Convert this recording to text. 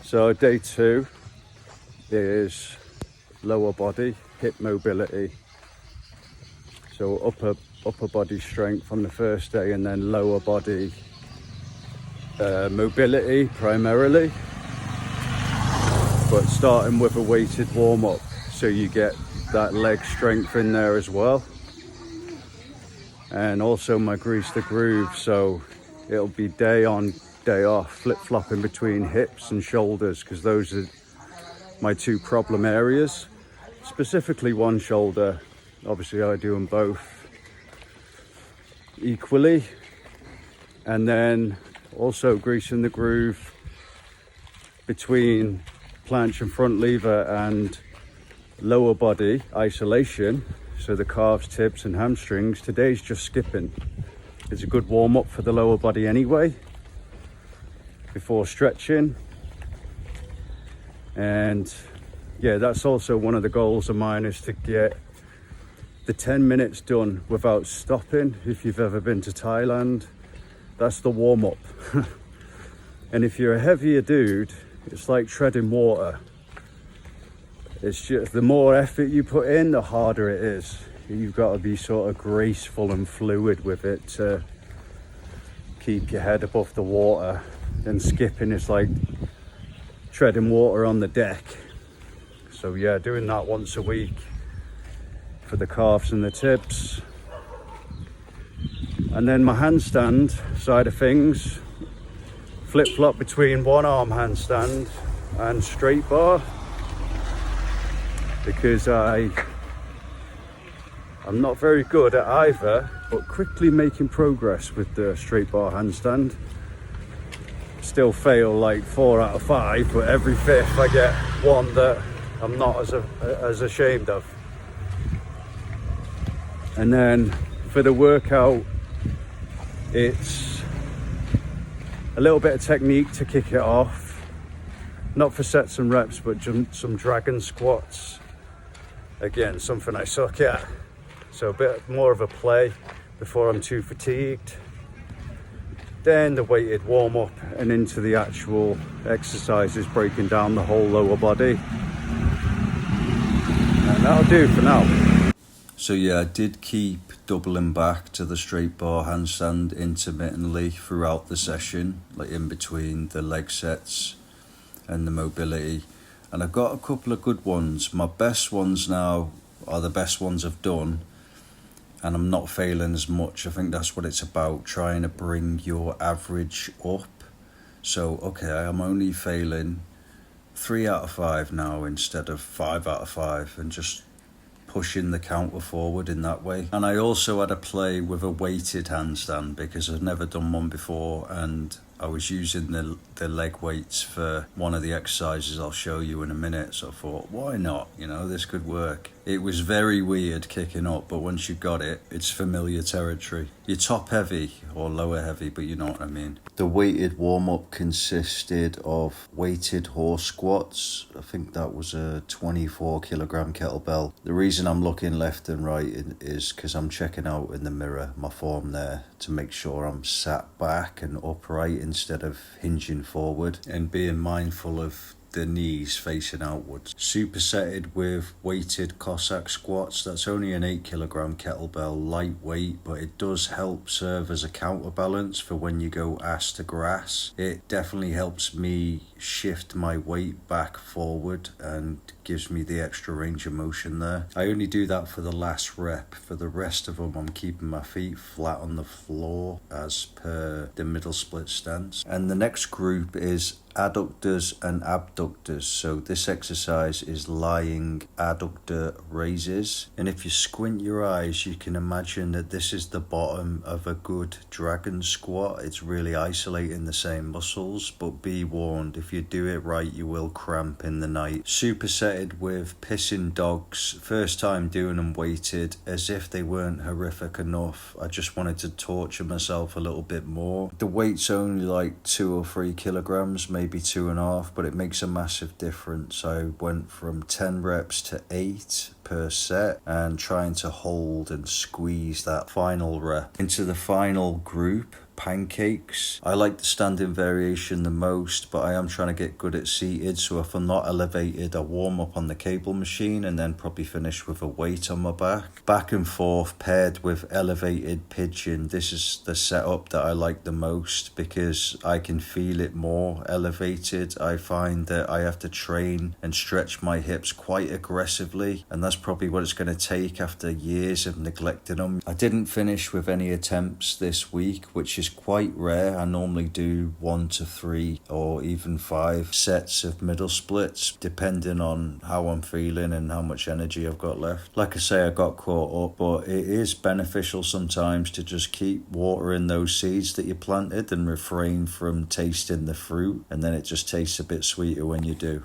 So day 2 is lower body, hip mobility. So upper body strength on the first day, and then lower body mobility primarily, but starting with a weighted warm-up so you get that leg strength in there as well. And also my grease the groove, so it'll be day on day off, flip-flopping between hips and shoulders, because those are my 2 problem areas, specifically one shoulder. Obviously I do them both equally, and then also greasing the groove between planche and front lever and lower body isolation, so the calves, tips and hamstrings. Today's just skipping. It's a good warm-up for the lower body anyway, before stretching. And yeah, that's also one of the goals of mine, is to get the 10 minutes done without stopping. If you've ever been to Thailand, that's the warm-up. And if you're a heavier dude, it's like treading water. It's just the more effort you put in, the harder it is. You've got to be sort of graceful and fluid with it to keep your head above the water. And skipping is like treading water on the deck. So yeah, doing that once a week for the calves and the tips. And then my handstand side of things, flip-flop between one arm handstand and straight bar, because I'm not very good at either, but quickly making progress with the straight bar handstand. Still fail like 4 out of 5, but every 5th I get one that I'm not as ashamed of. And then for the workout, it's a little bit of technique to kick it off. Not for sets and reps, but some dragon squats. Again, something I suck at. So a bit more of a play before I'm too fatigued. Then the weighted warm up and into the actual exercises, breaking down the whole lower body. And that'll do for now. So yeah, I did keep doubling back to the straight bar handstand intermittently throughout the session, like in between the leg sets and the mobility. And I've got a couple of good ones. My best ones now are the best ones I've done, and I'm not failing as much. I think that's what it's about, trying to bring your average up. So okay, I'm only failing 3 out of 5 now instead of 5 out of 5, and just pushing the counter forward in that way. And I also had a play with a weighted handstand, because I've never done one before, and I was using the leg weights for one of the exercises I'll show you in a minute. So I thought, why not? You know, this could work. It was very weird kicking up, but once you got it, it's familiar territory. You're top heavy or lower heavy, but you know what I mean. The weighted warm-up consisted of weighted horse squats. I think that was a 24 kilogram kettlebell. The reason I'm looking left and right is because I'm checking out in the mirror my form there, to make sure I'm sat back and upright instead of hinging forward, and being mindful of the knees facing outwards. Supersetted with weighted Cossack squats. That's only an 8 kilogram kettlebell, lightweight, but it does help serve as a counterbalance for when you go ass to grass. It definitely helps me shift my weight back forward and gives me the extra range of motion there. I only do that for the last rep. For the rest of them, I'm keeping my feet flat on the floor as per the middle split stance. And the next group is adductors and abductors. So this exercise is lying adductor raises, and if you squint your eyes, you can imagine that this is the bottom of a good dragon squat. It's really isolating the same muscles, but be warned, if you do it right, you will cramp in the night. Supersetted with pissing dogs. First time doing them weighted, as if they weren't horrific enough, I just wanted to torture myself a little bit more. The weight's only like 2 or 3 kilograms, maybe 2.5, but it makes a massive difference. I went from 10 reps to 8 per set, and trying to hold and squeeze that final rep. Into the final group pancakes. I like the standing variation the most, but I am trying to get good at seated, so if I'm not elevated, I warm up on the cable machine and then probably finish with a weight on my back. Back and forth paired with elevated pigeon, this is the setup that I like the most because I can feel it more elevated. I find that I have to train and stretch my hips quite aggressively, and that's probably what it's going to take after years of neglecting them. I didn't finish with any attempts this week, which is quite rare. I normally do 1 to 3 or even 5 sets of middle splits depending on how I'm feeling and how much energy I've got left. Like I say, I got caught up, but it is beneficial sometimes to just keep watering those seeds that you planted and refrain from tasting the fruit, and then it just tastes a bit sweeter when you do.